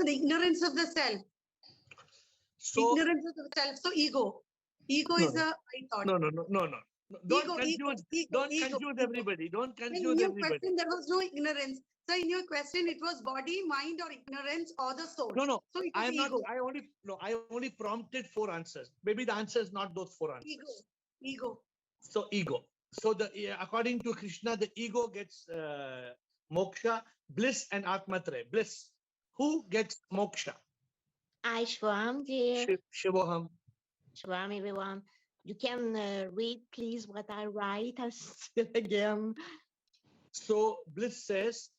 No, the ignorance of the self. So Ignorance of the self. So ego. Ego No, is a I thought. no. Don't confuse. Don't ego. confuse everybody. Don't In confuse your everybody. question, there was no ignorance. So in your question, it was body, mind, or ignorance, or the soul. No. So it I was am not. ego. I only prompted 4 answers. Maybe the answer is not those 4 answers. Ego. So ego. So according to Krishna, the ego gets moksha, bliss, and atmatre. Bliss. Who gets moksha? I Shwam, dear. Shivoham. Shwam, everyone. You can read, please, what I write. I'll say it again. So bliss says,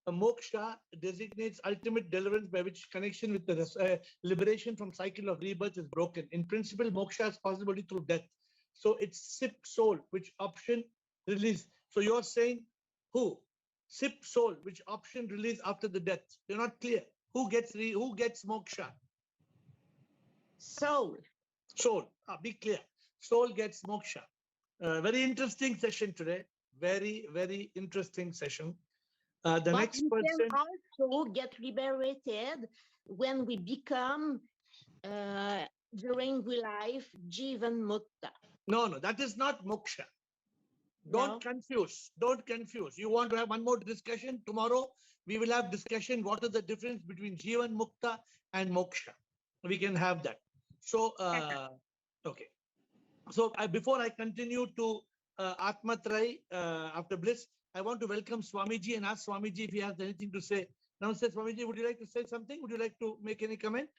moksha designates ultimate deliverance by which connection with the liberation from cycle of rebirth is broken. In principle, moksha is possible only through death. So it's sip soul, which option release. So you're saying who? Sip soul, which option release after the death? You're not clear. Who gets moksha? Soul. Soul. Be clear. Soul gets moksha. Very interesting session today. Very, very interesting session. The But next we person can also get liberated when we become, during life, Jivan Mukta. No, that is not moksha. Don't confuse. Don't confuse. You want to have one more discussion? Tomorrow, we will have discussion. What is the difference between Jivan Mukta and moksha? We can have that. So, okay. So, before I continue to Atmatrai after bliss, I want to welcome Swamiji and ask Swamiji if he has anything to say. Namaste, Swamiji. Would you like to say something? Would you like to make any comment?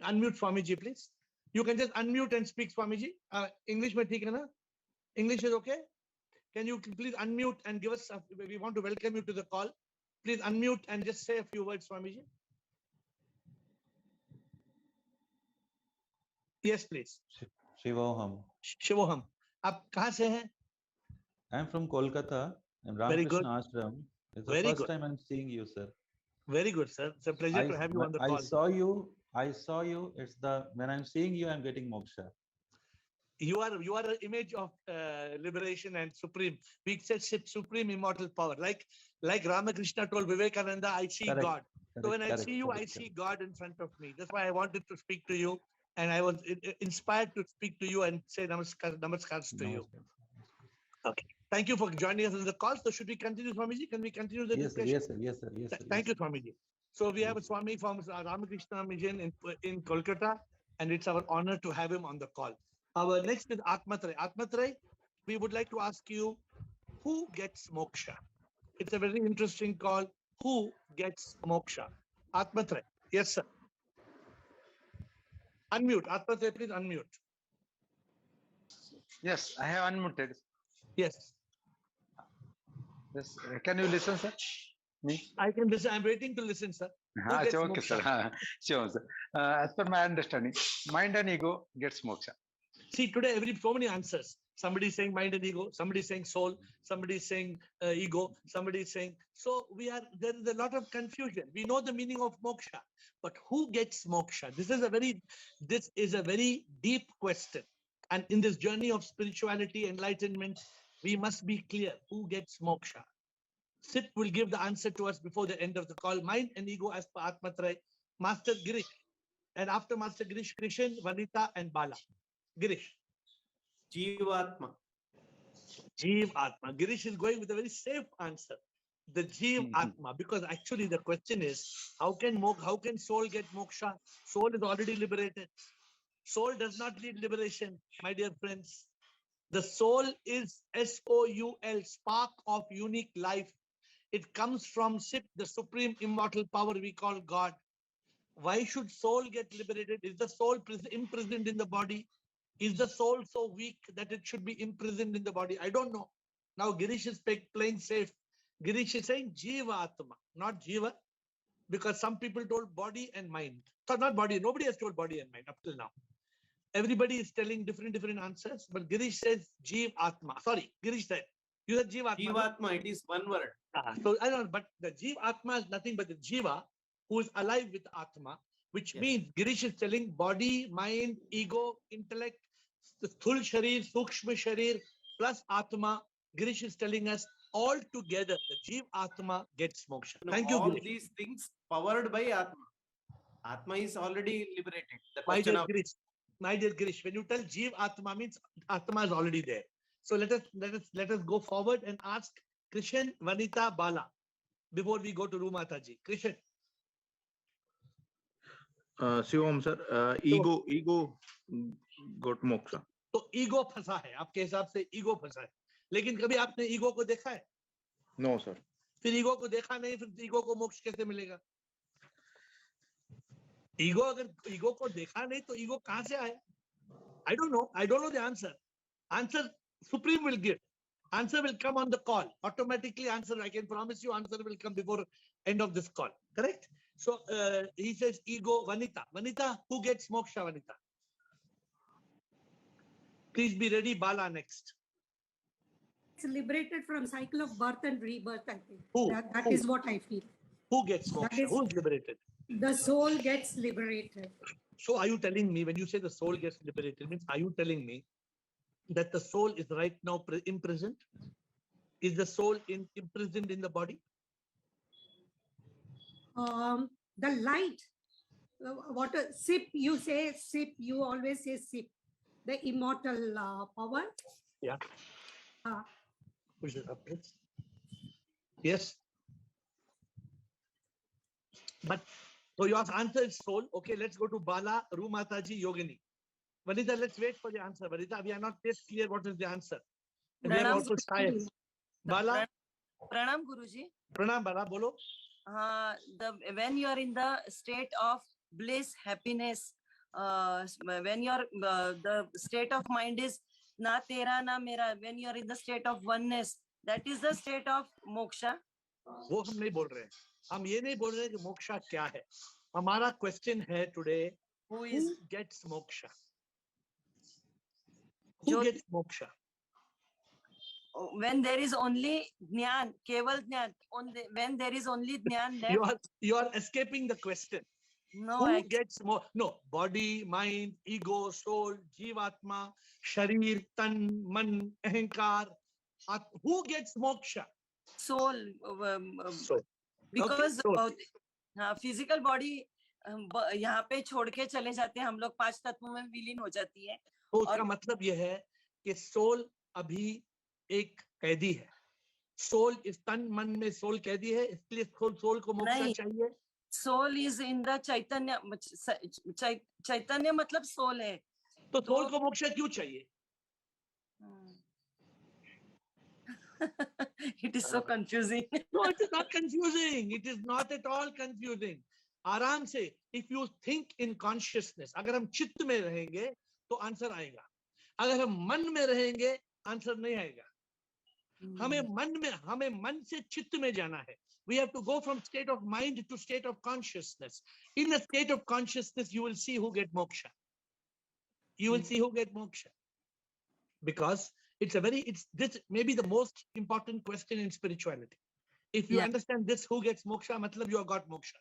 Unmute Swamiji, please. You can just unmute and speak, Swamiji. English mein theek hai na? English is okay? Can you please unmute and give us, we want to welcome you to the call. Please unmute and just say a few words, Swamiji. Yes, please. Shivoham. Shivoham. Aap kahan se hain? I am from Kolkata. I'm Very good. Ramakrishna Ashram. It's the Very first good. time I'm seeing you, sir. Very good, sir. It's a pleasure to have you on the call. I saw you. It's when I'm seeing you, I'm getting moksha. You are an image of liberation and supreme. We said supreme immortal power. Like Ramakrishna told Vivekananda, I see God. So when I see you, I see God in front of me. That's why I wanted to speak to you. And I was inspired to speak to you and say namaskars to you. Okay. Thank you for joining us on the call. So should we continue, Swamiji? Can we continue the discussion? Yes, sir. Thank you, Swamiji. So we have a Swami from Ramakrishna Mission in Kolkata, and it's our honor to have him on the call. Our next is Atmatray. Atmatray, we would like to ask you, who gets moksha? It's a very interesting call. Who gets moksha? Atmatray. Yes, sir. Unmute. Atmatray, please unmute. Yes, I have unmuted. Yes. Yes. Can you listen, sir? Me? I can listen. I'm waiting to listen, sir. Okay, sir. Sure, sir. As per my understanding, mind and ego gets moksha. See, today so many answers. Somebody is saying mind and ego, somebody is saying soul, somebody is saying ego, somebody is saying. So there is a lot of confusion. We know the meaning of moksha, but who gets moksha? This is a very deep question. And in this journey of spirituality, enlightenment, we must be clear who gets moksha. Sid will give the answer to us before the end of the call. Mind and ego as per Atmatray, Master Girish. And after Master Girish, Krishan, Vanita, and Bala. Girish. Jivatma. Jeev Atma. Girish is going with a very safe answer. The Jeev Atma, because actually the question is, how can soul get moksha? Soul is already liberated. Soul does not need liberation, my dear friends. The soul is S-O-U-L, spark of unique life. It comes from Sip, the supreme immortal power we call God. Why should soul get liberated? Is the soul imprisoned in the body? Is the soul so weak that it should be imprisoned in the body? I don't know. Now Girish is playing safe. Girish is saying Jiva Atma, not Jiva, because some people told body and mind. So not body. Nobody has told body and mind up till now. Everybody is telling different answers, but Girish says Jiva Atma. Sorry, Girish said. You said Jiva Atma. Jiva Atma, it is one word. So I don't know, but the Jiva Atma is nothing but the Jiva who is alive with Atma, which means Girish is telling body, mind, ego, intellect, the Thul Sharir, Sukshma Sharir, plus Atma. Girish is telling us all together, the Jiva Atma gets moksha. No, Thank you, all Girish. these things powered by Atma. Atma is already liberated. The My question dear of Girish, when you tell Jeev Atma means Atma is already there. So let us go forward and ask Krishan, Vanita, Bala before we go to Rumataji. Krishan. Shivam sir ego got moksha. तो ego फंसा है आपके हिसाब से, ego फंसा है, लेकिन कभी आपने ईगो को देखा है? No sir. फिर ईगो को देखा नहीं, फिर ईगो को मोक्ष कैसे मिलेगा? ईगो, अगर ईगो को देखा नहीं तो ईगो कहां से आए? I don't know the answer. Answer Supreme will give. Answer will come on the call. Automatically answer, I can promise you, answer will come before end of this call. Correct? So he says ego, Vanita. Vanita, who gets moksha, Vanita? Please be ready, Bala next. It's liberated from cycle of birth and rebirth, I think. Who? That is what I feel. Who gets moksha? Who is liberated? The soul gets liberated. So are you telling me, when you say the soul gets liberated, means are you telling me that the soul is right now imprisoned? Is the soul imprisoned in the body? The light, water, sip, you say sip, you always say sip. The immortal power. Yeah. Push it up, please. Yes. But so your answer is soul. Okay, let's go to Bala, Rumataji, Yogini. Vanita, let's wait for the answer. Vanita, we are not yet clear what is the answer. We are Pranam, also science. Bala. Pranam Guruji. Pranam, Bala, bolo. When you are in the state of bliss, happiness, when your the state of mind is na tera na mera, when you are in the state of oneness, that is the state of moksha. वो हम नहीं बोल रहे हैं, हम ये नहीं बोल रहे कि मोक्षा क्या है. हमारा क्वेश्चन है today, who gets moksha? Who gets moksha? When there is only jnana, keval jnana, when there is only jnana left. You are escaping the question. No, who gets more? No, body, mind, ego, soul, jivatma, sharir, tan, man, ahankar. Who gets moksha? Soul. Because physical body यहाँ पे छोड़ के चले जाते हैं हम लोग, 5 तत्वों में विलीन हो जाती है. तो उसका मतलब यह है कि सोल अभी एक कैदी है. सोल इस तन मन में सोल कैदी है, इसलिए सोल को मोक्ष चाहिए. सोल इज इन द चैतन्य. चैतन्य मतलब सोल है, तो सोल को मोक्ष क्यों चाहिए? It is so confusing. No, it is not confusing. It is not at all confusing. आराम से, if you think in consciousness, अगर हम चित्त में रहेंगे तो आंसर आएगा. अगर हम मन में रहेंगे आंसर नहीं आएगा. हमें मन से चित्त में जाना है. We have to go from state of mind to state of consciousness. In a state of consciousness, you will see who get moksha. You will see who get moksha. Because this may be the most important question in spirituality. If you understand this, who gets moksha, matlab you have got moksha.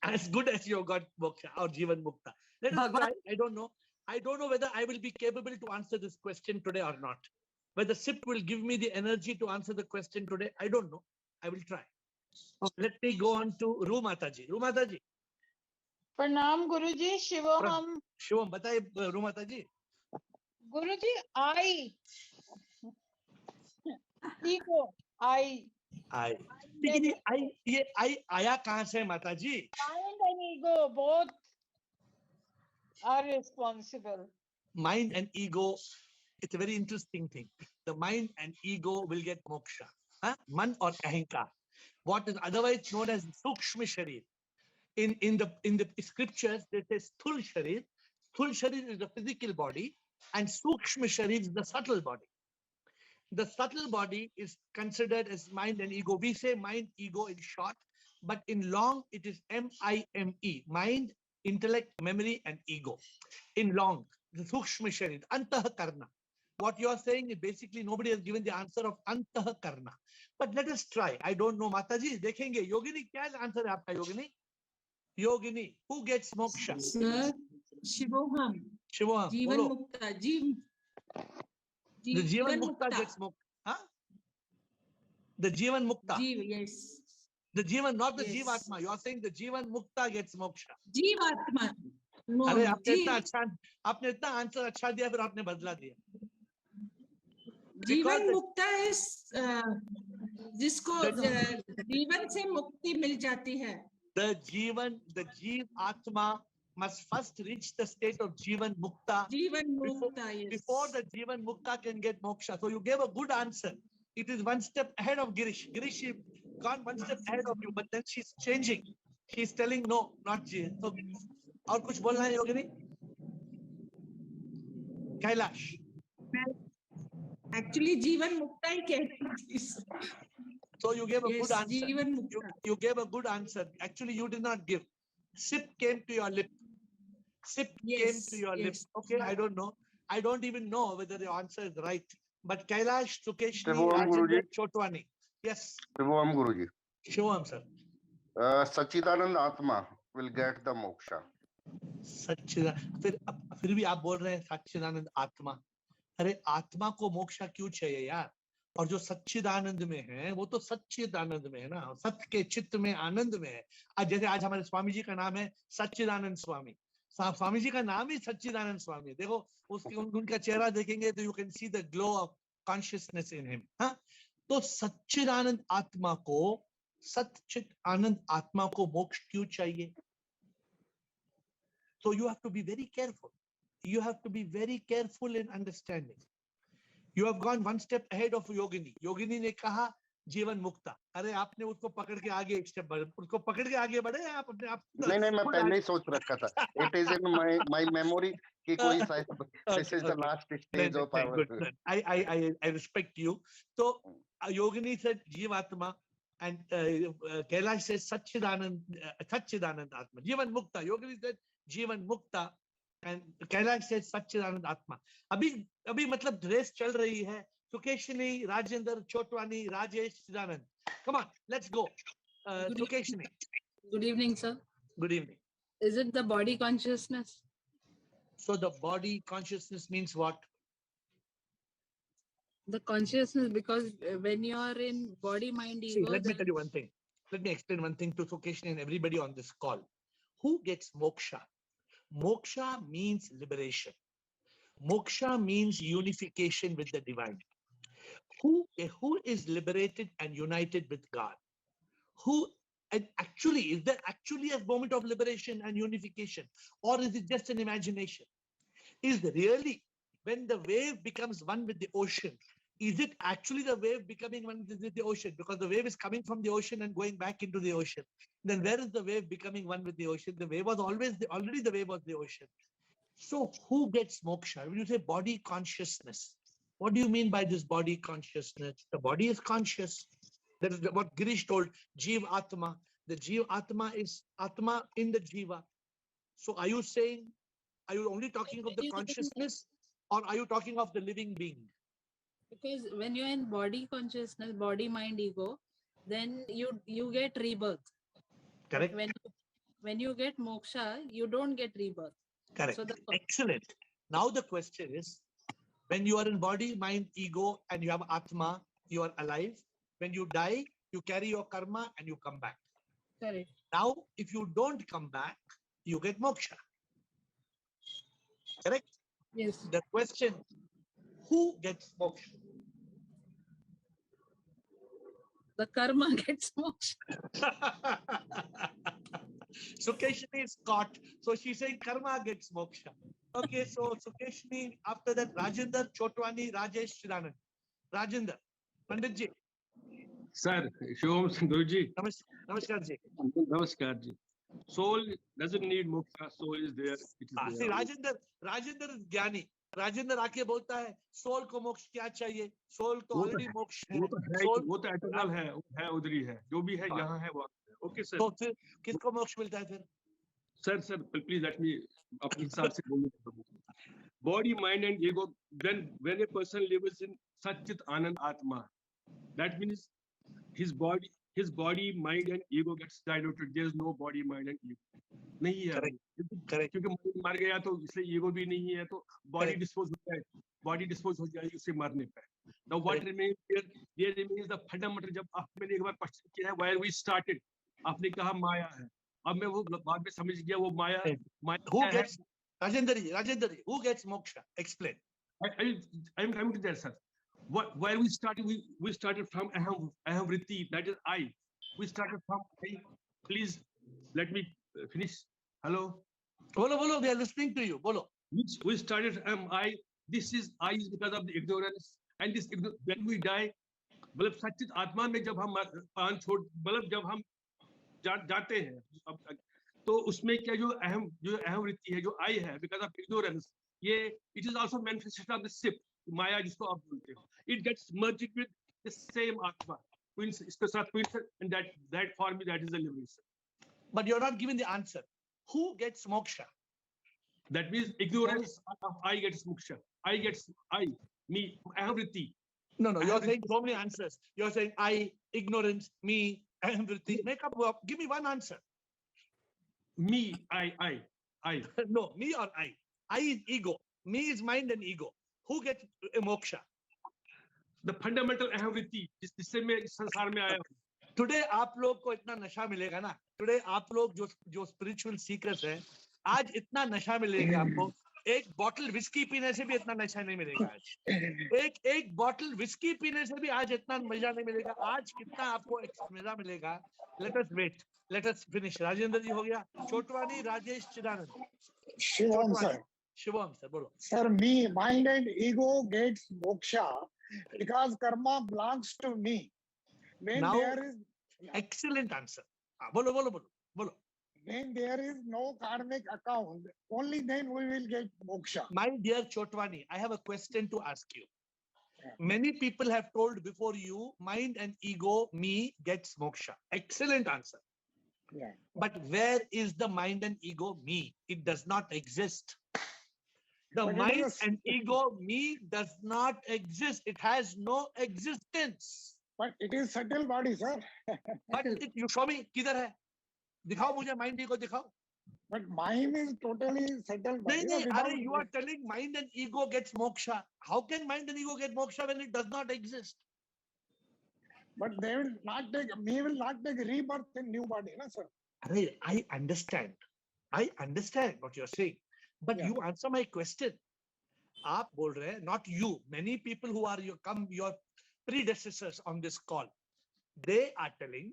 As good as you have got moksha or jivan mukta. Let us try. I don't know whether I will be capable to answer this question today or not. Whether SIP will give me the energy to answer the question today, I don't know. I will try. Let me go on to Rumataji. Rumataji. Pranam Guruji, Shivam. Shivam, बताइए Rumataji. Guruji, I. Ego, I. लेकिन ये आया कहाँ से माताजी? Mind and ego both are responsible. Mind and ego, it's a very interesting thing. The mind and ego will get moksha. Man or ahankar. What is otherwise known as sukshma sharir. In the scriptures, they say sthul sharir. Sthul sharir is the physical body, and sukshma sharir is the subtle body. The subtle body is considered as mind and ego. We say mind, ego in short, but in long it is M-I-M-E. Mind, intellect, memory, and ego. In long, the sukshma sharir, antah karna. What you are saying is basically nobody has given the answer of antah karna. But let us try. I don't know. Mataji, देखेंगे. Yogini, क्या answer है आपका Yogini? Yogini, who gets moksha? Sir, Shivoham. Shivoham. Jivan Mukta. The Jivan Mukta gets moksha. Huh? The Jivan Mukta. Yes. The Jivan, not the Yes. Jivatma. You are saying the Jivan Mukta gets moksha. जीवात्मा no अरे आपने जीव इतना अच्छा, आपने इतना answer अच्छा दिया, फिर आपने बदला दिया. जीवन the- मुक्ता जिसको जीवन से मुक्ति मिल जाती है. The Jiv Atma must first reach the state of Jivan Mukta जीवन before, Mukta yes. before the Jivan Mukta can get moksha. So you gave a good answer. It is one step ahead of Girish. Girish, she gone one step ahead of you, but then she's changing. She's telling no, not Jivan. So, और कुछ बोलना है योगिनी? Kailash. Actually जीवन मुक्ता ही कहती थी. So you gave a Yes, good answer. जीवन मुक्ता. You gave a good answer. Actually, you did not give. Sip came to your lip. Sip came Yes, to your yes. lips. Okay, I don't know. I don't even know whether the answer is right. But Kailash, Sukeshni, Shivam, Rajendra, Guruji. Chotwani. Yes, Shivam Guruji. Shivam, sir. Sachidanand Atma will get the moksha. सच्चिदानंद फिर भी आप बोल रहे हैं सच्चिदानंद आत्मा. अरे आत्मा को मोक्षा क्यों चाहिए यार? और जो सच्चिदानंद में है वो तो सच्चिदानंद में है ना, सत्य के चित्त में आनंद में है. आज जैसे आज हमारे स्वामी जी का नाम है सच्चिदानंद स्वामी. स्वामी जी का नाम ही सच्चिदानंद स्वामी. देखो उसके उनका चेहरा देखेंगे तो you can see the glow of consciousness in him. हाँ, तो सच्चिदानंद आत्मा को, सच्चित आनंद आत्मा को मोक्ष क्यों चाहिए? So you have to be very careful. You have to be very careful in understanding. You have gone one step ahead of Yogini. Yogini ने कहा जीवन मुक्ता. अरे आपने उसको पकड़ के आगे एक स्टेप बढ़े, उसको पकड़ के आगे बढ़े आप अपने आप. नहीं मैं पहले ही सोच रखा था. It is in my memory कि कोई this is the last stage of our. Good. I respect you. So Yogini said जीवात्मा and Kailash says Satchidanand Atma. Jivan Mukta. Yogini said जीवन मुक्ता and Kailash says Satchidanand Atma. अभी मतलब race चल रही है. Sukeshni, Rajendra, Chotwani, Rajesh, Chidanand. Come on, let's go. Sukeshni. Good evening, sir. Good evening. Is it the body consciousness? So the body consciousness means what? The consciousness, because when you are in body, mind, See, ego. let me tell you one thing. Let me explain one thing to Sukeshni and everybody on this call. Who gets moksha? Moksha means liberation. Moksha means unification with the divine. Who is liberated and united with God? And actually, is there actually a moment of liberation and unification? Or is it just an imagination? Is really, when the wave becomes one with the ocean, is it actually the wave becoming one with the ocean? Because the wave is coming from the ocean and going back into the ocean. Then where is the wave becoming one with the ocean? The wave was already the wave was the ocean. So who gets moksha? When you say body consciousness, what do you mean by this body consciousness? The body is conscious. That is what Girish told, Jiv Atma. The Jiv Atma is Atma in the Jiva. So are you saying, are you only talking of the consciousness or are you talking of the living being? Because when you're in body consciousness, body, mind, ego, then you get rebirth. Correct. When you get moksha, you don't get rebirth. Correct. So Excellent. Now the question is, when you are in body, mind, ego, and you have Atma, you are alive. When you die, you carry your karma and you come back. Correct. Now, if you don't come back, you get moksha. Correct? Yes. The question, who gets moksha? The karma gets moksha. Sukeshni is caught. So she's saying karma gets moksha. Okay, so Sukeshni, after that, Rajendra, Chotwani, Rajesh, Chidanand. Rajendra, Pandit ji. Sir, Shivam Guruji. Namaskar ji. Namaskar ji. Soul doesn't need moksha. Soul is there. It is there. See, Rajendra is ज्ञानी. Rajendra आके बोलता है, soul को मोक्ष क्या चाहिए? Soul तो already मोक्ष है. वो तो eternal है उधर ही है. जो भी है यहाँ है वहाँ. Okay, sir. तो फिर किसको मोक्ष मिलता है फिर? Sir, please let me अपने हिसाब से बोलने. Body, mind, and ego. When a person lives in Satchit Anand Atma, that means his body, mind, and ego gets diluted. There is no body, mind, and ego. नहीं है. Correct. क्योंकि मर गया तो इसलिए ego भी नहीं है तो body dispose होता है. बॉडी डिस्पोज हो जाएगी उससे मरने पे. Now what remains here? There remains the fundamental. जब आपने एक बार क्वेश्चन किया है where we started, आपने कहा माया है. अब मैं वो बाद में समझ गया वो माया Who gets Rajendra, who gets moksha? Explain. I'm coming to that, sir. Where we started, we started from aham vritti, that is I. We started from I. Please let me finish. Hello. Bolo, we are listening to you. Bolo. We started from I. This is I is because of the ignorance. And this when we die, मतलब सच्चित आत्मा में जब हम पान छोड़ मतलब जब हम जाते हैं तो उसमें क्या जो अहम वृत्ति है जो आई है because of ignorance, ये it is also manifestation of the sip माया जिसको आप बोलते हो. It gets merged with the same atma. इसके साथ and that for me that is the liberation. But you're not giving the answer. Who gets moksha? That means ignorance of I gets moksha. I gets me, aham-vritti. No, you're saying so many answers. You're saying I, ignorance, me, aham-vritti. Make up, give me one answer. Me, I. No, me or I. I is ego. Me is mind and ego. Who gets moksha? The fundamental aham-vritti, जिससे मैं इस संसार में आया हूँ. Today आप लोग को इतना नशा मिलेगा ना. Today आप लोग जो spiritual seekers हैं, आज इतना नशा मिलेगा आपको. एक बॉटल विस्की पीने से भी इतना नशा नहीं मिलेगा आज. एक बॉटल विस्की पीने से भी आज इतना मजा नहीं मिलेगा. आज कितना आपको मजा मिलेगा. Let us wait. Let us finish. Rajendra जी हो गया. छोटवानी राजेश चिदानंद. शिवम सर बोलो. Sir, me, mind and ego gets moksha because karma belongs to me. When Now, there is excellent answer. बोलो. When there is no karmic account, only then we will get moksha. My dear Chotwani, I have a question to ask you. Many people have told before you, mind and ego, me gets moksha. Excellent answer. Yeah. But where is the mind and ego, me? It does not exist. The mind and ego, me, does not exist. It has no existence. But it is subtle body, sir. But you show me, किधर है? दिखाओ मुझे mind ego दिखाओ. But mind is totally settled body. नहीं, अरे you are telling mind and ego gets moksha. How can mind and ego get moksha when it does not exist? But they will not take, me will not take rebirth in new body, na, sir. Array, I understand what you're saying. But you answer my question. आप बोल रहे हैं, not you. Many people who are your predecessors on this call, they are telling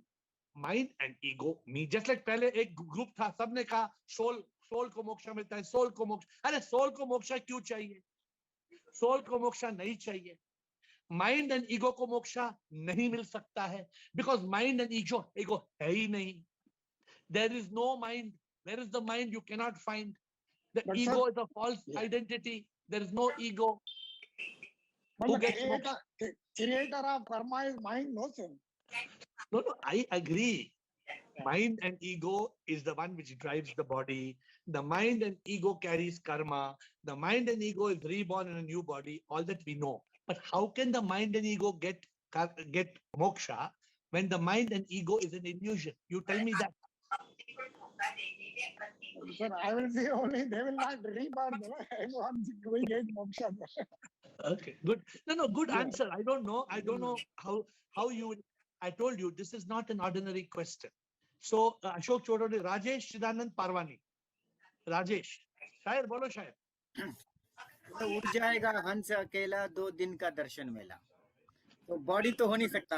mind and ego, me. Just like पहले एक group था, सबने कहा soul को मोक्षा मिलता है, soul को मोक्षा. अरे soul को मोक्षा क्यों चाहिए? Soul को मोक्षा नहीं चाहिए. Mind and ego को मोक्षा नहीं मिल सकता है, because mind and ego है ही नहीं. There is no mind. Where is the mind? You cannot find. The But ego sir, is a false identity. There is no ego. But Who the gets moksha? creator of karma is mind, no, sir. No, I agree. Mind and ego is the one which drives the body. The mind and ego carries karma. The mind and ego is reborn in a new body. All that we know. But how can the mind and ego get moksha when the mind and ego is an illusion? You tell me that. Sir, I will say only they will not rebirth. Once we get moksha. Okay, good. No, good answer. I don't know how you. I told you this is not an ordinary question. So Ashok Chodone, Rajesh Chidanand Parwani. Rajesh, शायर बोलो शायर. तो उठ जाएगा हंस अकेला 2 दिन का दर्शन मेला. तो बॉडी तो हो नहीं सकता.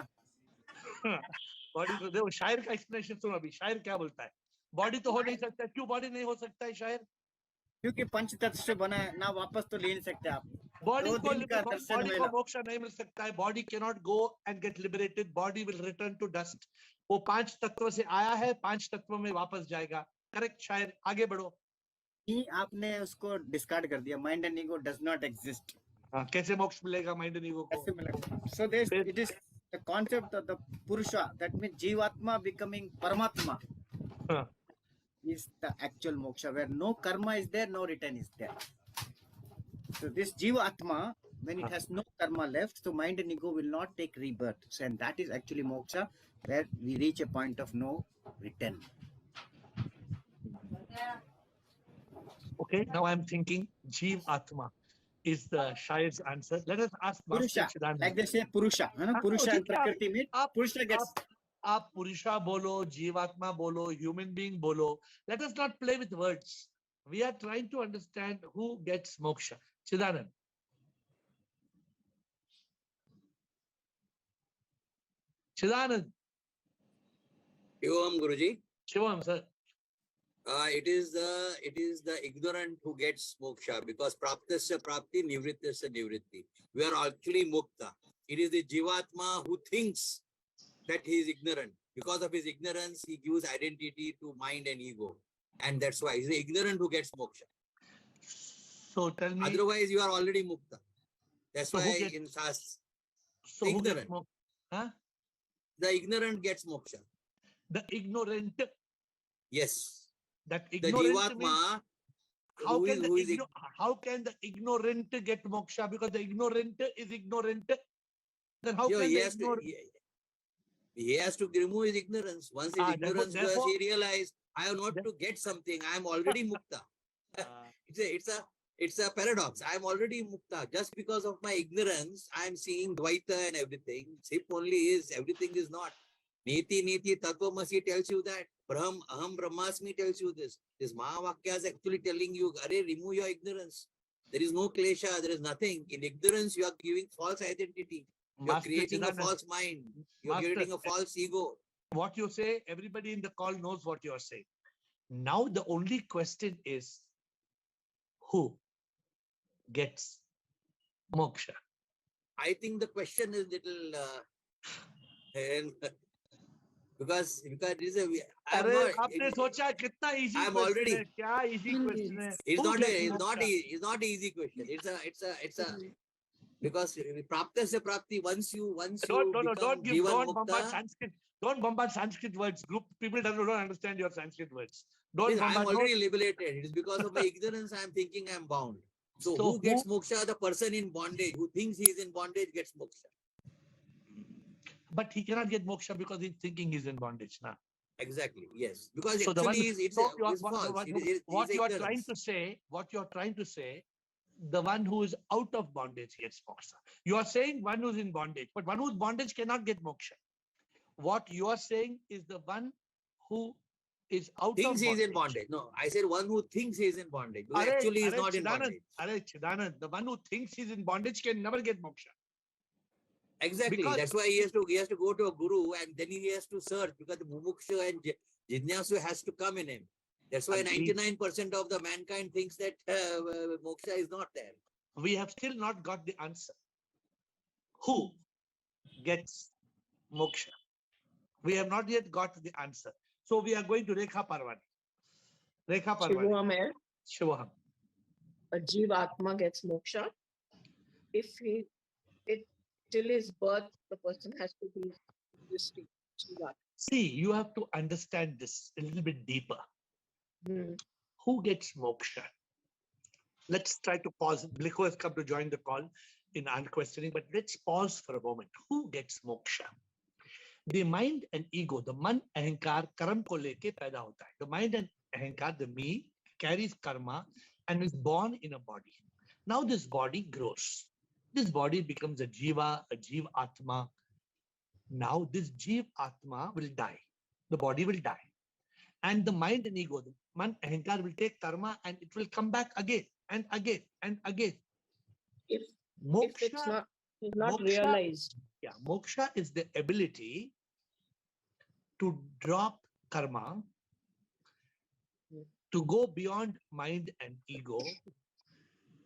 बॉडी तो देखो शायर का एक्सप्लेनेशन सुनो अभी. शायर क्या बोलता है? बॉडी तो हो नहीं सकता. क्यों बॉडी नहीं हो सकता है शायर? क्योंकि पंच तत्व से बना है ना, वापस तो ले नहीं सकते आप. बॉडी को मोक्षा नहीं मिल सकता है. Body cannot go and get liberated. Body will return to dust. वो 5 तत्वों से आया है, 5 तत्वों में वापस जाएगा. करेक्ट शायर, आगे बढ़ो. आपने उसको डिस्कार्ड कर दिया. Mind and ego does not exist. कैसे मोक्ष मिलेगा माइंड एंड ईगो को? कैसे मिलेगा? So this it is the concept of the पुरुषा, दैट मींस जीवात्मा बिकमिंग परमात्मा is the actual moksha, where no karma is there, no return is there. So this jiva atma, when it has no karma left, so mind and ego will not take rebirth. So, and that is actually moksha, where we reach a point of no return. Okay, now I'm thinking Jiva Atma. is the Shayad's answer. Let us ask Master Purusha, Chidanand. like they say Purusha. Purusha and Prakriti meet. Purusha gets. आप पुरुषा बोलो, जीवात्मा बोलो, human being बोलो. Let us not play with words. We are trying to understand who gets moksha. Chidanand. Chidanand. Shivam, Guruji. Shivam, sir. It is the ignorant who gets moksha because praptasya prapti, nivrittasya nivritti. We are actually mukta. It is the jivatma who thinks that he is ignorant. Because of his ignorance, he gives identity to mind and ego. And that's why he's the ignorant who gets moksha. So tell me. Otherwise, you are already mukta. That's So why in Shastra, so ignorant. Huh? The ignorant gets moksha. The ignorant. Yes. That The ignorant jivatma. How can the ignorant get moksha? Because the ignorant is ignorant. Then how can he has to remove his ignorance. Once his ignorance goes, he realizes, I have not to get something. I am already mukta. It's a paradox. I am already mukta. Just because of my ignorance, I am seeing Dvaita and everything. Sip only is, everything is not. Niti Tatvamasi tells you that. Aham Brahmasmi tells you this. This Mahavakya is actually telling you, Arey, remove your ignorance. There is no klesha, there is nothing. In ignorance, you are giving false identity. You are creating a false mind. You are creating a false ego. What you say, everybody in the call knows what you are saying. Now the only question is, who gets moksha? I think the question is little because it is I'm already. Easy question. It's not easy question. It's a because praptasya prapti once you don't bombard Sanskrit words. Group people don't understand your Sanskrit words. I'm already liberated. It is because of my ignorance I'm thinking I'm bound. So who gets moksha? The person in bondage who thinks he is in bondage gets moksha. But he cannot get moksha because he's thinking he's in bondage now. Exactly. Yes. Because so actually it's false. What you are trying to say, the one who is out of bondage gets moksha. You are saying one who's in bondage, but one who's bondage cannot get moksha. What you are saying is the one who is out thinks of bondage. He is in bondage. No, I said one who thinks he is in bondage. Actually, he is not in bondage. Chidanand, the one who thinks he is in bondage can never get moksha. Exactly. Because that's why he has to go to a guru and then he has to search because the mumuksha and jidnyasu has to come in him. That's why 99% of the mankind thinks that moksha is not there. We have still not got the answer. Who gets moksha? We have not yet got the answer. So we are going to Rekha Parvani. Rekha Parvani. Shivaham. A Jivatma gets moksha. If till his birth, the person has to be this Jivatma. See, you have to understand this a little bit deeper. Who gets moksha? Let's try to pause. Bliko has come to join the call in our questioning, but let's pause for a moment. Who gets moksha? The mind and ego, the man ahankar karam ko leke paida hota hai. The mind and ahankar, the me, carries karma and is born in a body. Now this body grows. This body becomes a jiva, a jiva atma. Now this jiva atma will die. The body will die. And the mind and ego, the man ahankar will take karma and it will come back again and again and again. If it's not moksha, realized. Yeah, moksha is the ability to drop karma, to go beyond mind and ego,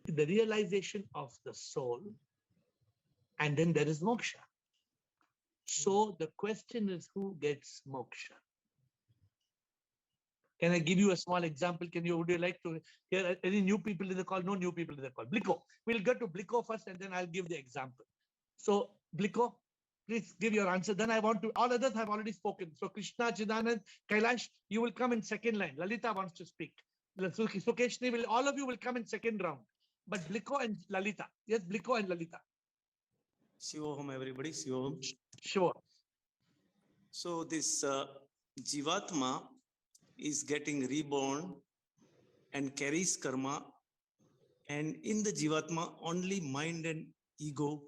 the realization of the soul, and then there is moksha. So the question is, who gets moksha? Can I give you a small example? Would you like to hear any new people in the call? No new people in the call. Bliko. We'll get to Bliko first and then I'll give the example. So Bliko, please give your answer. Then I want to, all others have already spoken. So Krishna, Chidanand, Kailash, you will come in second line. Lalita wants to speak. Sukeshni, all of you will come in second round. But Bliko and Lalita. Yes, Bliko and Lalita. Shivoham, everybody. Shivoham. Sure. So this Jivatma is getting reborn and carries karma And in the Jivatma, only mind and ego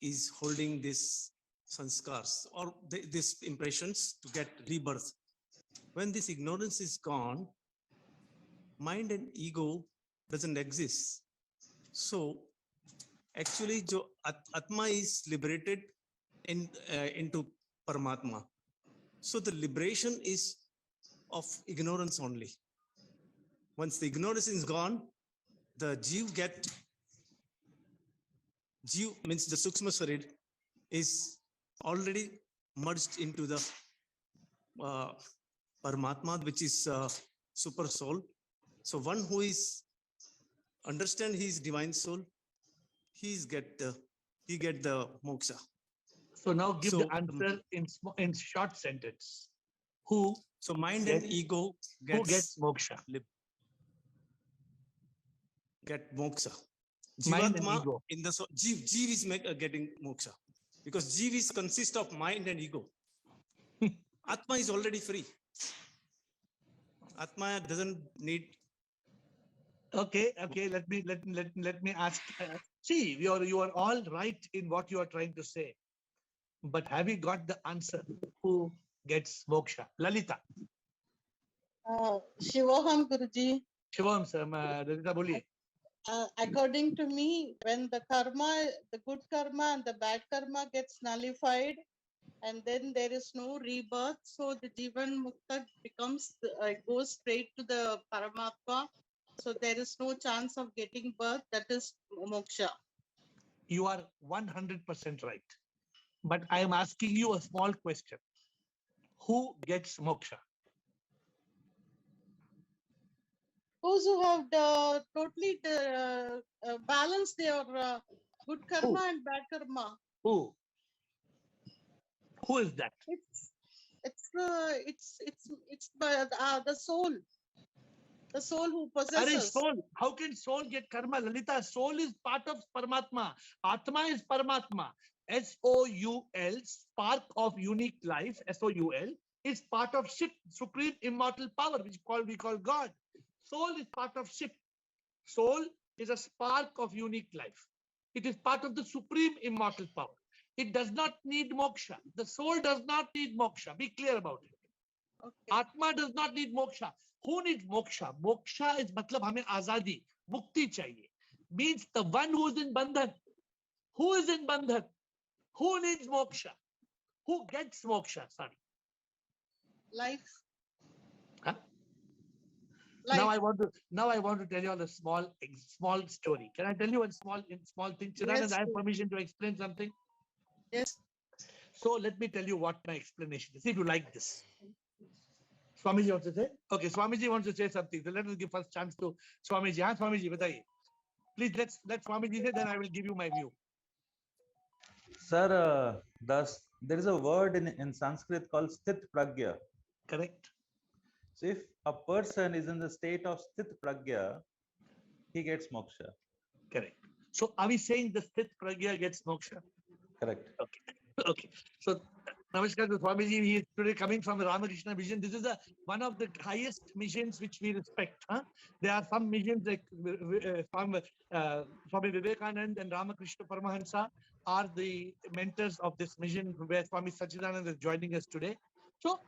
is holding this sanskars or these impressions to get rebirth. When this ignorance is gone, mind and ego doesn't exist. So actually, Atma is liberated into Paramatma. So the liberation is of ignorance only. Once the ignorance is gone, the Jiv means the Sukshma Sharir is already merged into the Paramatma, which is super soul. So one who is understand his divine soul, he get the moksha. So now give the answer in short sentence. Who? So mind and ego gets moksha? Get moksha. Mind and Jivatma ego. in the soul. Jiv is getting moksha because Jiv is consist of mind and ego. Atma is already free. Atma doesn't need. Okay. Let me ask. See, you are all right in what you are trying to say, but have you got the answer? Who gets moksha? Lalita. Shivoham Guruji. Shivoham, sir. Lalita, boliye. According to me, when the karma, the good karma and the bad karma gets nullified, and then there is no rebirth, so the Jivan Mukta goes straight to the Paramatma. So there is no chance of getting birth. That is moksha. You are 100% right. But I am asking you a small question. Who gets moksha? Those who have totally balanced their good karma and bad karma. Who? Who is that? It's the soul. The soul who possesses. Soul. How can soul get karma? Lalita, soul is part of Paramatma. Atma is Paramatma. S-O-U-L, spark of unique life, S-O-U-L, is part of Ship, supreme immortal power, which we call God. Soul is part of Ship. Soul is a spark of unique life. It is part of the supreme immortal power. It does not need moksha. The soul does not need moksha. Be clear about it. Okay. Atma does not need moksha. Who needs moksha? Moksha is matlab hame azadi, mukti chahiye. Means the one who is in bandhan. Who is in bandhan? Who needs moksha? Who gets moksha? Sorry. Life. Huh? Life. Now I want to tell you all a small story. Can I tell you one small thing? Chidanand, yes, I have permission to explain something. Yes. So let me tell you what my explanation is. If you like this. Swamiji wants to say? Okay, Swamiji wants to say something. So let us give first chance to Swamiji. Haan, Swamiji, bataiye. Please let Swamiji say, then I will give you my view. Sir, there is a word in Sanskrit called sthit pragya. Correct. So if a person is in the state of sthit pragya, he gets moksha. Correct. So are we saying the sthit pragya gets moksha? Correct. Okay. So Namaskar to Swamiji. He is today coming from the Ramakrishna mission. This is one of the highest missions which we respect. Huh? There are some missions like Swami Vivekanand and Ramakrishna Paramahansa are the mentors of this mission, where Swami Sachidanand is joining us today. So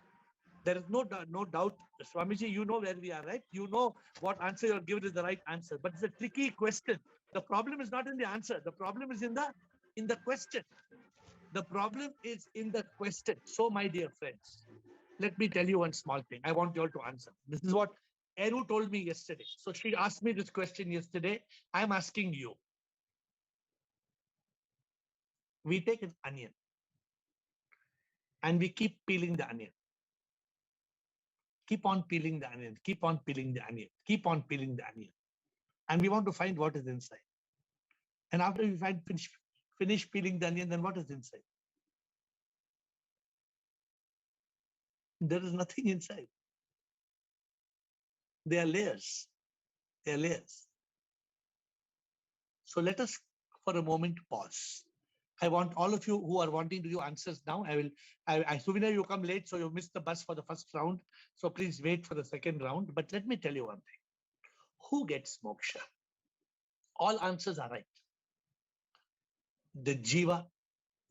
there is no doubt, Swamiji, you know where we are, right? You know what answer you're given is the right answer, but it's a tricky question. The problem is not in the answer. The problem is in the question. The problem is in the question. So, my dear friends, let me tell you one small thing. I want you all to answer. This is what Eru told me yesterday. So she asked me this question yesterday. I'm asking you. We take an onion and we keep peeling the onion. Keep on peeling the onion. Keep on peeling the onion. Keep on peeling the onion. And we want to find what is inside. And after we finish peeling the onion, then what is inside? There is nothing inside. They are layers. They are layers. So let us, for a moment, pause. I want all of you who are wanting to give answers now. Suvina, you come late, so you missed the bus for the first round. So please wait for the second round. But let me tell you one thing. Who gets moksha? All answers are right. The Jiva,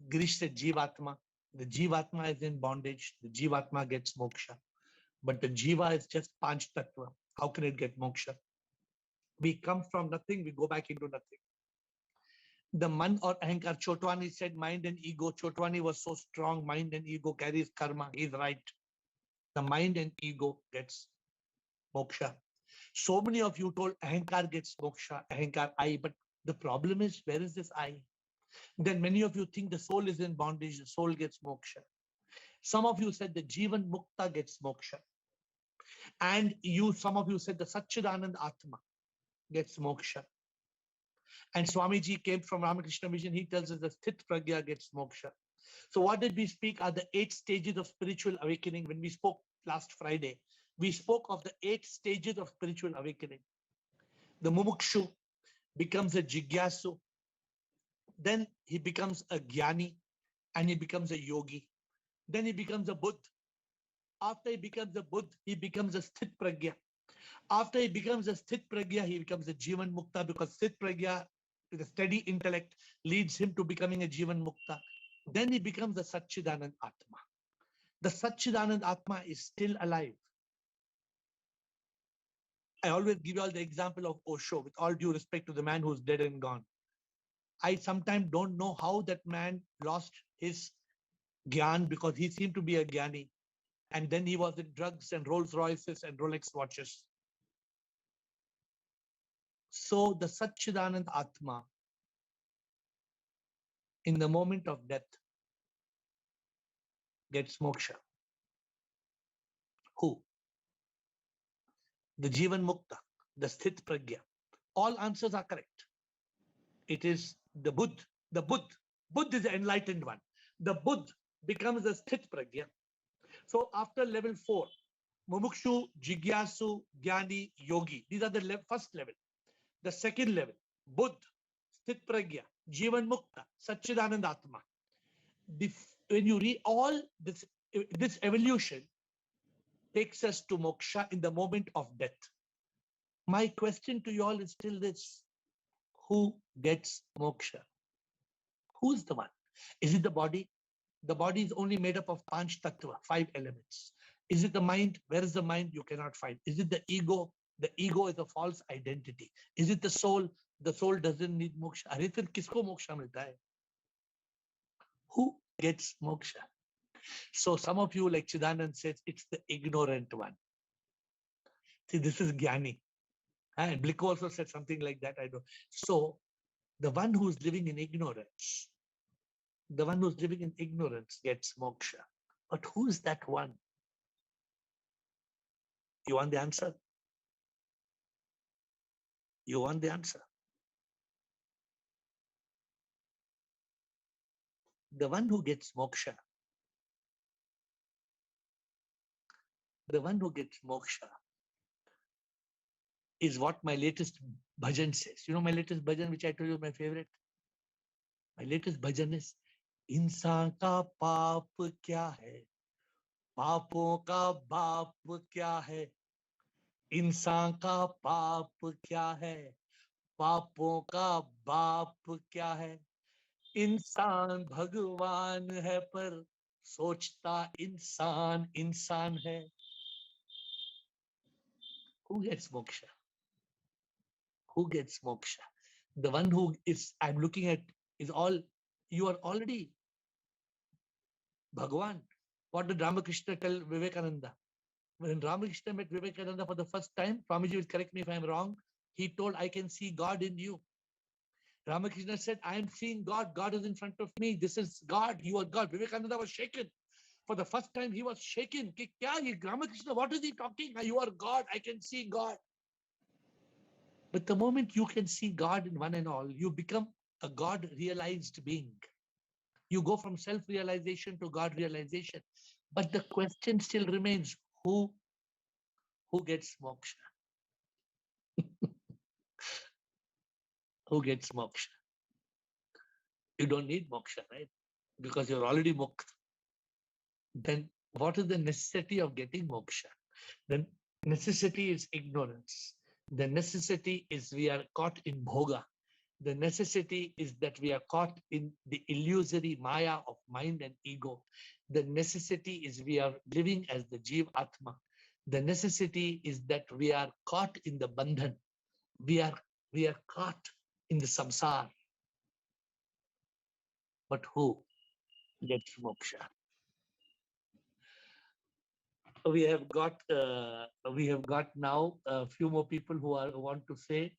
Girish said Jivatma. The Jivatma is in bondage. The Jivatma gets moksha. But the Jiva is just Panch Tattva. How can it get moksha? We come from nothing, we go back into nothing. The Man or Ahankar, Chotwani said mind and ego. Chotwani was so strong, mind and ego carries karma. He's right. The mind and ego gets moksha. So many of you told Ahankar gets moksha, Ahankar I, but the problem is, where is this I? Then many of you think the soul is in bondage, the soul gets moksha. Some of you said the Jivan Mukta gets moksha. And some of you said the Satchidanand Atma gets moksha. And Swamiji came from Ramakrishna Mission. He tells us the Sthit Pragya gets moksha. So what did we speak are the 8 stages of spiritual awakening. When we spoke last Friday, we spoke of the 8 stages of spiritual awakening. The Mumukshu becomes a Jigyasu. Then he becomes a Jnani and he becomes a Yogi. Then he becomes a Buddha. After he becomes a Buddha, he becomes a Sthit Pragya. After he becomes a Sthit Pragya, he becomes a Jivan Mukta, because Sthit Pragya, with a steady intellect, leads him to becoming a Jivan Mukta. Then he becomes a Satchidanand Atma. The Satchidanand Atma is still alive. I always give you all the example of Osho, with all due respect to the man who's dead and gone. I sometimes don't know how that man lost his Gyan, because he seemed to be a Gyani. And then he was in drugs and Rolls Royces and Rolex watches. So the Satchidanand Atma, in the moment of death, gets moksha. Who? The Jivan Mukta, the Sthit Pragya. All answers are correct. It is the Buddha. The Buddha. Buddha is the enlightened one. The Buddha becomes the Sthit Pragya. So after level 4, Mumukshu, Jigyasu, Jnani, Yogi. These are the first level. The second level, Buddha, Sthit Pragya, Jivan Mukta, Satchidanand Atma. When you read all this evolution takes us to moksha in the moment of death. My question to you all is still this: who gets moksha? Who's the one? Is it the body? The body is only made up of Panch Tattva, 5 elements. Is it the mind? Where is the mind? You cannot find. Is it the ego? The ego is a false identity. Is it the soul? The soul doesn't need moksha. Arey, fir kisko moksha milta hai? Who gets moksha? So some of you, like Chidanand says, it's the ignorant one. See, this is Jnani. And Bliko also said something like that. I don't. So the one who's living in ignorance, gets moksha. But who is that one? You want the answer? You want the answer? The one who gets moksha, is what my latest bhajan says. You know my latest bhajan, which I told you is my favorite? My latest bhajan is, इंसान का पाप क्या है, पापों का बाप क्या है, इंसान का पाप क्या है, पापों का बाप क्या है, इंसान भगवान है पर सोचता इंसान इंसान है. Who gets moksha? Who gets moksha? The one who is, I'm looking at, is all, you are already Bhagwan. What did Ramakrishna tell Vivekananda? When Ramakrishna met Vivekananda for the first time, Swamiji will correct me if I'm wrong, he told, I can see God in you. Ramakrishna said, I am seeing God. God is in front of me. This is God. You are God. Vivekananda was shaken. For the first time, he was shaken. Ramakrishna, what is he talking? You are God. I can see God. But the moment you can see God in one and all, you become a God-realized being. You go from self-realization to God-realization. But the question still remains, who gets moksha? Who gets moksha? You don't need moksha, right? Because you're already mukta. Then what is the necessity of getting moksha? The necessity is ignorance. The necessity is we are caught in bhoga. The necessity is that we are caught in the illusory maya of mind and ego. The necessity is we are living as the Jiva Atma. The necessity is that we are caught in the bandhan. We are caught in the samsara. But who gets moksha? We have got now a few more people who want to say.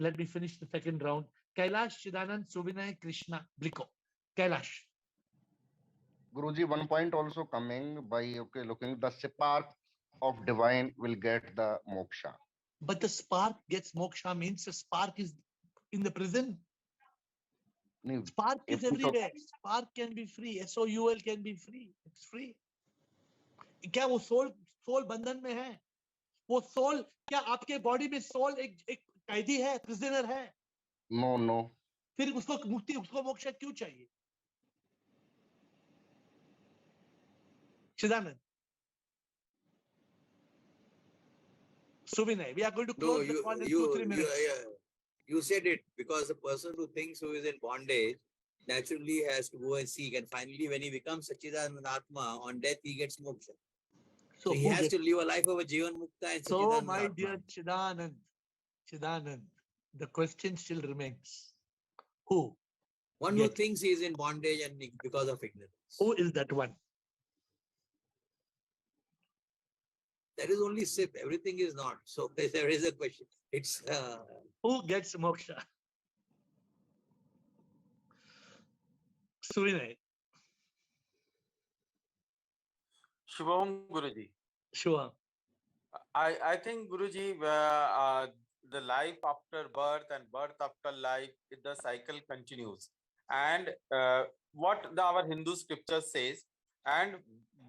Let me finish the second round. Kailash, Chidanand, Subinay, Krishna, Bliko. Kailash. Guruji, one point also coming by looking the spark of divine will get the moksha. But the spark gets moksha means the spark is in the prison. Spark is everywhere. Spark can be free. SOUL can be free. It's free. क्या वो soul बंधन में है? वो soul क्या आपके body में soul एक कैदी है, प्रिजनर है? No. फिर उसको मुक्ति, उसको मोक्ष क्यों चाहिए? Chidanand. Subinay, we are going to close the call in 2-3 minutes. You said it, because the person who thinks who is in bondage naturally has to go and seek, and finally when he becomes Sachidanand Atma, on death he gets moksha. So he has to live a life of a Jivan Mukta and Sachidanand So my Atma. dear Chidanand, the question still remains. Who? One who thinks he is in bondage and because of ignorance. Who is that one? That is only sip. Everything is not. So there is a question. It's who gets moksha? Subinay. Shubham Guruji. Sure. I think Guruji, the life after birth and birth after life, the cycle continues. And what our Hindu scripture says, and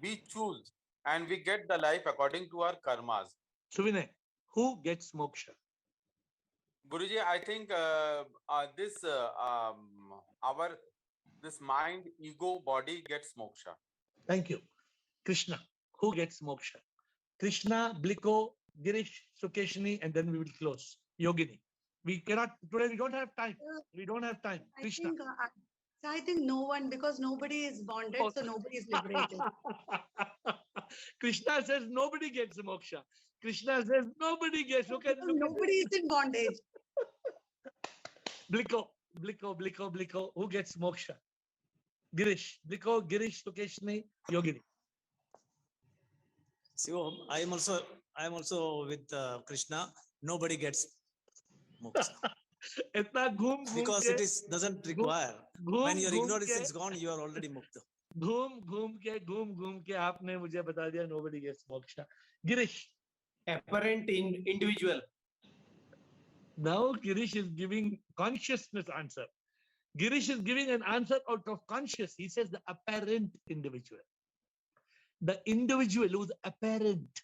we choose and we get the life according to our karmas. Subinay, who gets moksha? Guruji, I think this mind, ego, body gets moksha. Thank you. Krishna, who gets moksha? Krishna, Bliko, Girish, Sukeshini, and then we will close. Yogini. We cannot, today we don't have time. We don't have time. Krishna. I think no one, because nobody is bonded, so nobody is liberated. Krishna says nobody gets moksha. Krishna says nobody gets. Nobody is in bondage. Bliko. Who gets moksha? Girish. Bliko, Girish, Sukeshini, Yogini. So I am also with Krishna. Nobody gets moksha. Because it doesn't require. When your ignorance is gone, you are already mukta. घूम के आपने मुझे बता दिया nobody gets moksha. Girish. Apparent individual. Now Girish is giving consciousness answer. Girish is giving an answer out of conscious. He says the apparent individual. The individual who is apparent.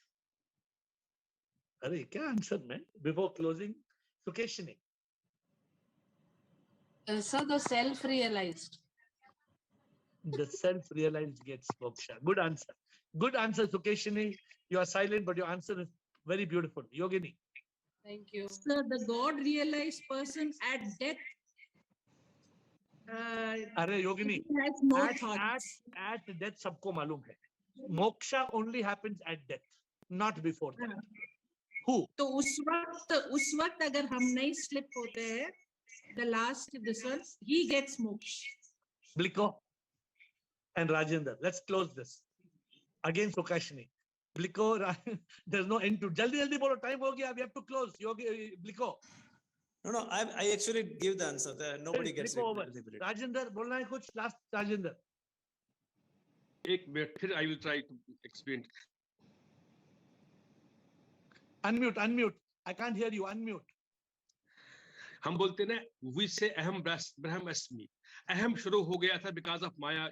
Arey, kya answer man? Before closing, Sukeshini. So the self-realized. The self-realized gets moksha. Good answer. Good answer, Sukeshini. You are silent, but your answer is very beautiful. Yogini. Thank you. So the God-realized person at death. Arey Yogini. Has no thoughts. At death, sabko malum hai. Moksha only happens at death, not before that. Who? तो उस वक्त अगर हम नहीं slip होते हैं, the last this one, he gets moksha. Bliko and Rajendra. Let's close this. Again, Sukeshini. Bliko, there's no end to. Jaldi bolo, time ho gaya. We have to close. Yogi, Bliko. No, I actually give the answer. Nobody gets liberated. Rajendra, bolna hai kuch? Last, Rajendra. एक minute फिर I will try to explain. Unmute. I can't hear you. Unmute. हम बोलते ना, we say अहम ब्रह्म अस्मि. अहम शुरू हो गया था because of माया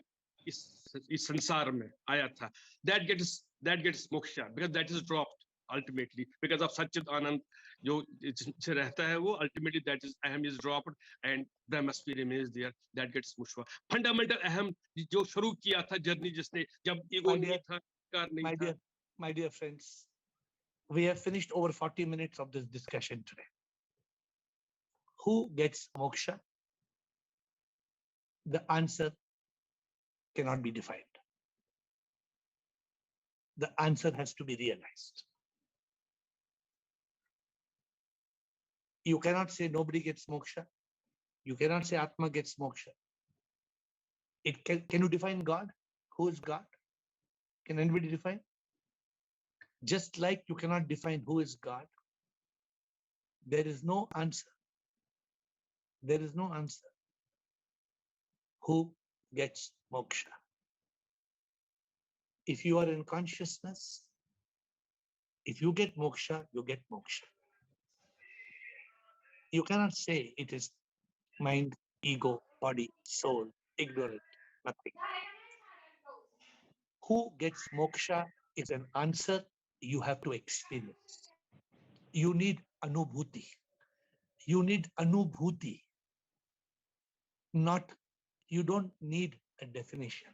इस संसार में आया था. That gets moksha because that is dropped ultimately because of Satchit Anand जो से रहता है वो ultimately that is अहम is dropped and ब्रह्मस्मी remains there. That gets moksha. Fundamental अहम जो शुरू किया था जर्नी जिसने जब ईगो नहीं था कार नहीं था. My dear friends, we have finished over 40 minutes of this discussion today. Who gets moksha? The answer cannot be defined. The answer has to be realized. You cannot say nobody gets moksha. You cannot say Atma gets moksha. Can you define God? Who is God? Can anybody define? Just like you cannot define who is God, there is no answer. There is no answer. Who gets moksha? If you are in consciousness, if you get moksha, you get moksha. You cannot say it is mind, ego, body, soul, ignorant, nothing. Who gets moksha is an answer you have to experience. You need anubhuti. You need anubhuti. Not, you don't need a definition.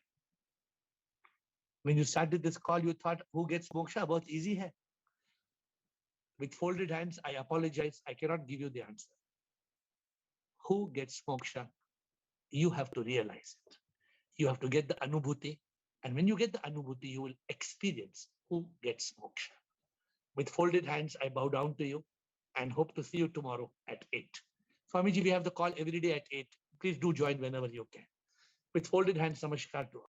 When you started this call, you thought, who gets moksha? Bahut easy hai. With folded hands, I apologize. I cannot give you the answer. Who gets moksha? You have to realize it. You have to get the anubhuti. And when you get the anubhuti, you will experience who gets moksha. With folded hands, I bow down to you and hope to see you tomorrow at 8. Swamiji, we have the call every day at 8. Please do join whenever you can. With folded hands, namaskar to all.